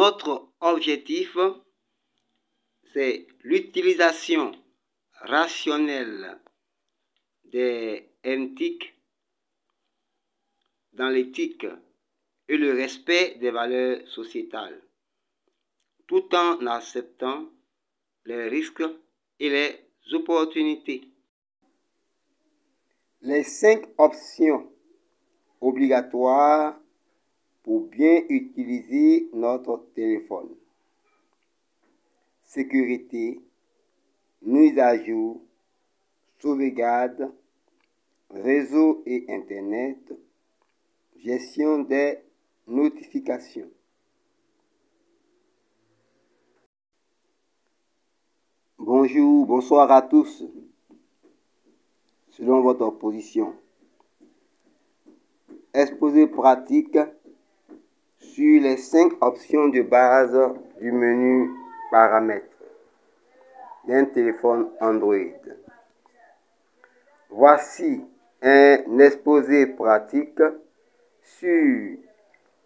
Notre objectif, c'est l'utilisation rationnelle des NTIC dans l'éthique et le respect des valeurs sociétales, tout en acceptant les risques et les opportunités. Les 5 options obligatoires pour bien utiliser notre téléphone. Sécurité, mise à jour, sauvegarde, réseau et Internet, gestion des notifications. Bonjour, bonsoir à tous. Selon votre position. Exposé pratique sur les 5 options de base du menu paramètres d'un téléphone Android. Voici un exposé pratique sur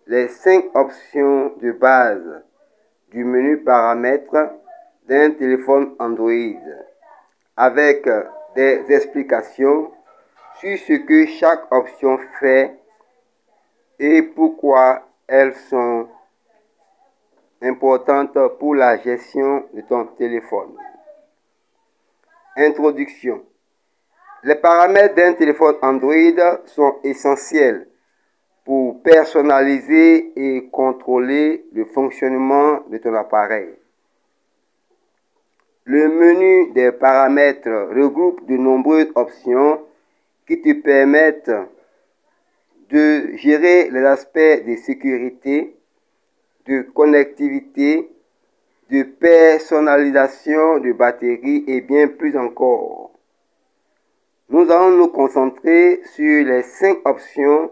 les 5 options de base du menu paramètres d'un téléphone Android avec des explications sur ce que chaque option fait et pourquoi elles sont importantes pour la gestion de ton téléphone. Introduction. Les paramètres d'un téléphone Android sont essentiels pour personnaliser et contrôler le fonctionnement de ton appareil. Le menu des paramètres regroupe de nombreuses options qui te permettent de gérer les aspects de sécurité, de connectivité, de personnalisation de batterie et bien plus encore. Nous allons nous concentrer sur les 5 options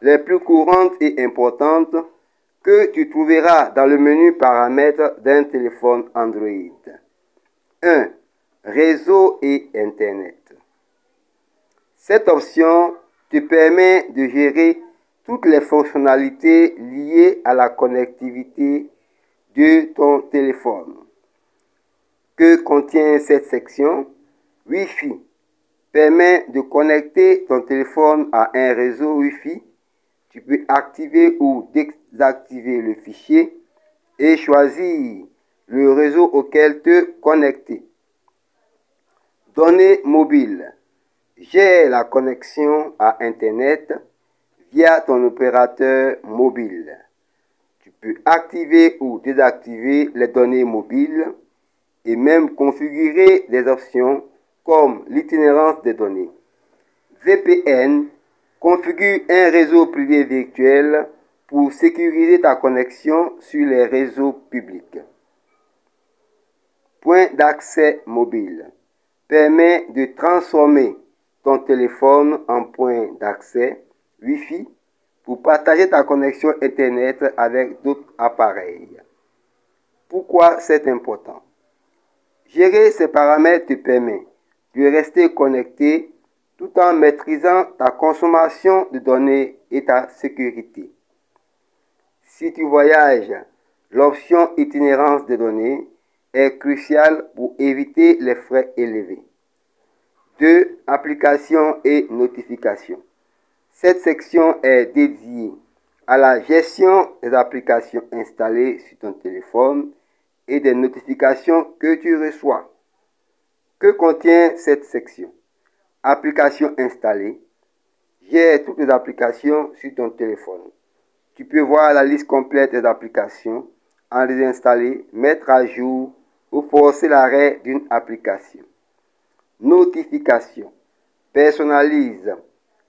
les plus courantes et importantes que tu trouveras dans le menu paramètres d'un téléphone Android. 1. Réseau et Internet. Cette option te permet de gérer toutes les fonctionnalités liées à la connectivité de ton téléphone. Que contient cette section? Wi-Fi permet de connecter ton téléphone à un réseau Wi-Fi. Tu peux activer ou désactiver le fichier et choisir le réseau auquel te connecter. Données mobiles. Gère la connexion à Internet via ton opérateur mobile. Tu peux activer ou désactiver les données mobiles et même configurer des options comme l'itinérance des données. VPN configure un réseau privé virtuel pour sécuriser ta connexion sur les réseaux publics. Point d'accès mobile permet de transformer ton téléphone en point d'accès Wi-Fi pour partager ta connexion Internet avec d'autres appareils. Pourquoi c'est important? Gérer ces paramètres te permet de rester connecté tout en maîtrisant ta consommation de données et ta sécurité. Si tu voyages, l'option itinérance des données est cruciale pour éviter les frais élevés. 2. Applications et notifications. Cette section est dédiée à la gestion des applications installées sur ton téléphone et des notifications que tu reçois. Que contient cette section? Applications installées. Gère toutes les applications sur ton téléphone. Tu peux voir la liste complète des applications, en les installer, mettre à jour ou forcer l'arrêt d'une application. Notifications. Personnalise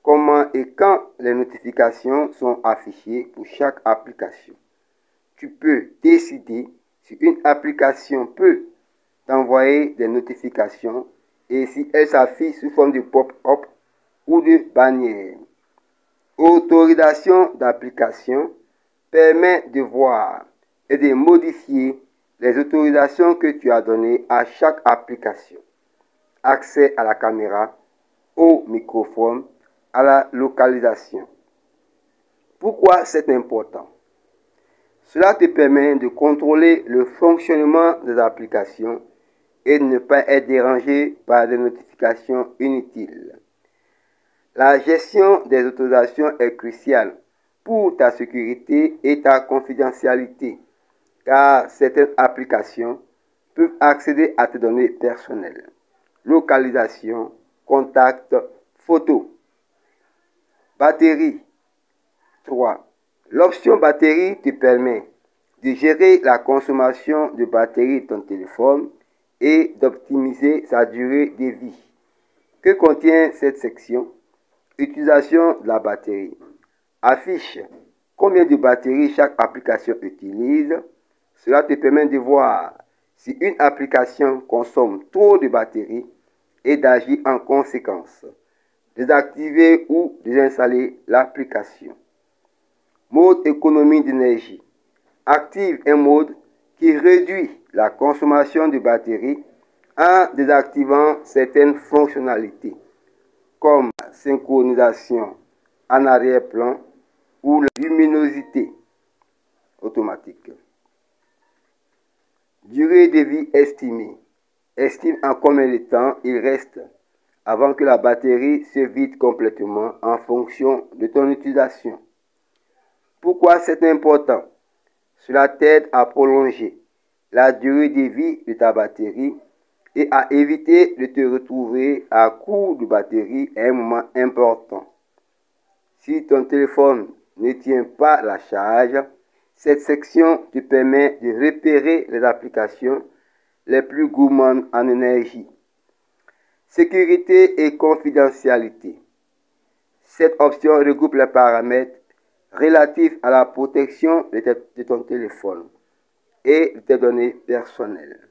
comment et quand les notifications sont affichées pour chaque application. Tu peux décider si une application peut t'envoyer des notifications et si elle s'affiche sous forme de pop-up ou de bannière. Autorisation d'application permet de voir et de modifier les autorisations que tu as données à chaque application. Accès à la caméra, au microphone, à la localisation. Pourquoi c'est important? Cela te permet de contrôler le fonctionnement des applications et de ne pas être dérangé par des notifications inutiles. La gestion des autorisations est cruciale pour ta sécurité et ta confidentialité, car certaines applications peuvent accéder à tes données personnelles, localisation, contacts, photos. Batterie. 3. L'option batterie te permet de gérer la consommation de batterie de ton téléphone et d'optimiser sa durée de vie. Que contient cette section? Utilisation de la batterie. Affiche combien de batterie chaque application utilise. Cela te permet de voir si une application consomme trop de batterie et d'agir en conséquence. Désactiver ou désinstaller l'application. Mode économie d'énergie. Active un mode qui réduit la consommation de batterie en désactivant certaines fonctionnalités comme la synchronisation en arrière-plan ou la luminosité automatique. Durée de vie estimée. Estime en combien de temps il reste avant que la batterie se vide complètement en fonction de ton utilisation. Pourquoi c'est important? Cela t'aide à prolonger la durée de vie de ta batterie et à éviter de te retrouver à court de batterie à un moment important. Si ton téléphone ne tient pas la charge, cette section te permet de repérer les applications les plus gourmandes en énergie. Sécurité et confidentialité. Cette option regroupe les paramètres relatifs à la protection de ton téléphone et de tes données personnelles.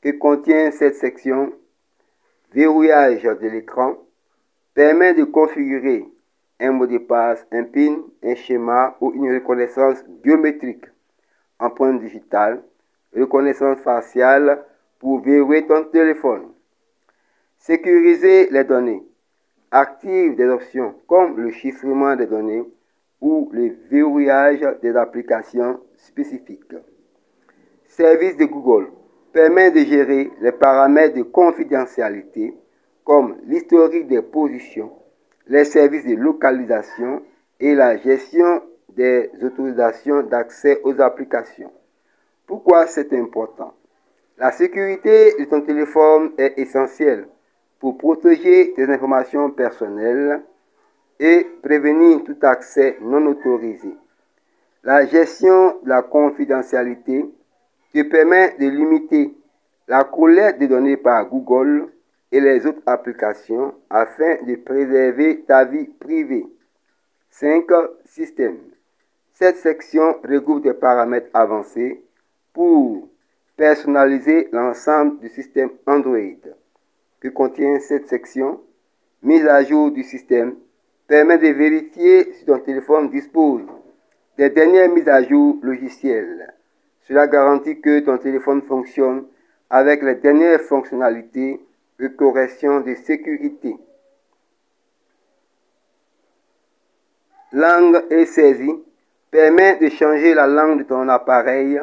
Que contient cette section? Verrouillage de l'écran permet de configurer un mot de passe, un PIN, un schéma ou une reconnaissance biométrique, empreinte digitale, reconnaissance faciale pour verrouiller ton téléphone. Sécuriser les données. Active des options comme le chiffrement des données ou le verrouillage des applications spécifiques. Service de Google permet de gérer les paramètres de confidentialité comme l'historique des positions, les services de localisation et la gestion des autorisations d'accès aux applications. Pourquoi c'est important? La sécurité de ton téléphone est essentielle pour protéger tes informations personnelles et prévenir tout accès non autorisé. La gestion de la confidentialité te permet de limiter la collecte de données par Google et les autres applications afin de préserver ta vie privée. 5. Système. Cette section regroupe des paramètres avancés pour personnaliser l'ensemble du système Android. Que contient cette section? Mise à jour du système permet de vérifier si ton téléphone dispose des dernières mises à jour logicielles. Cela garantit que ton téléphone fonctionne avec les dernières fonctionnalités de correction de sécurité. Langue et saisie permet de changer la langue de ton appareil,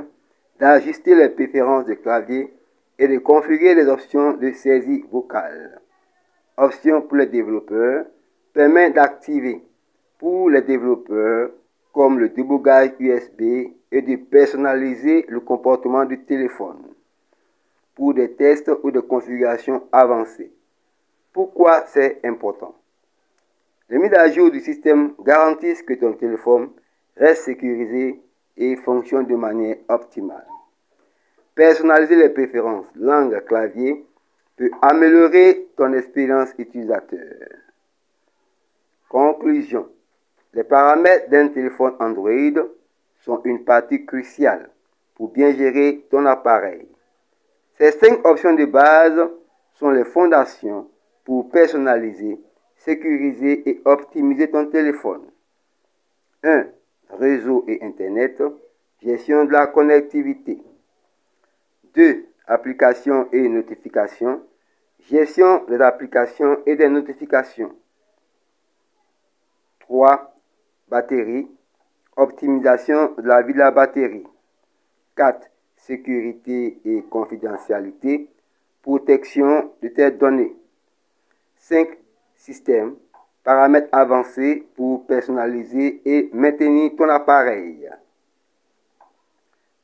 d'ajuster les préférences de clavier et de configurer les options de saisie vocale. Option pour les développeurs permet d'activer pour les développeurs comme le débogage USB et de personnaliser le comportement du téléphone pour des tests ou des configurations avancées. Pourquoi c'est important? Les mises à jour du système garantissent que ton téléphone reste sécurisé et fonctionne de manière optimale. Personnaliser les préférences langue clavier peut améliorer ton expérience utilisateur. Conclusion. Les paramètres d'un téléphone Android sont une partie cruciale pour bien gérer ton appareil. Ces 5 options de base sont les fondations pour personnaliser, sécuriser et optimiser ton téléphone. 1. Réseau et Internet, gestion de la connectivité. 2. Applications et notifications, gestion des applications et des notifications. 3. Batterie, Optimisation de la vie de la batterie. 4. Sécurité et confidentialité. Protection de tes données. 5. Système. Paramètres avancés pour personnaliser et maintenir ton appareil.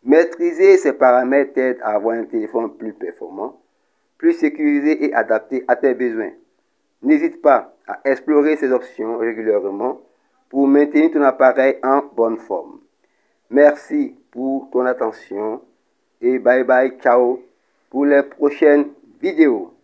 Maîtriser ces paramètres t'aide à avoir un téléphone plus performant, plus sécurisé et adapté à tes besoins. N'hésite pas à explorer ces options régulièrement pour maintenir ton appareil en bonne forme. Merci pour ton attention et bye bye, ciao pour les prochaines vidéos.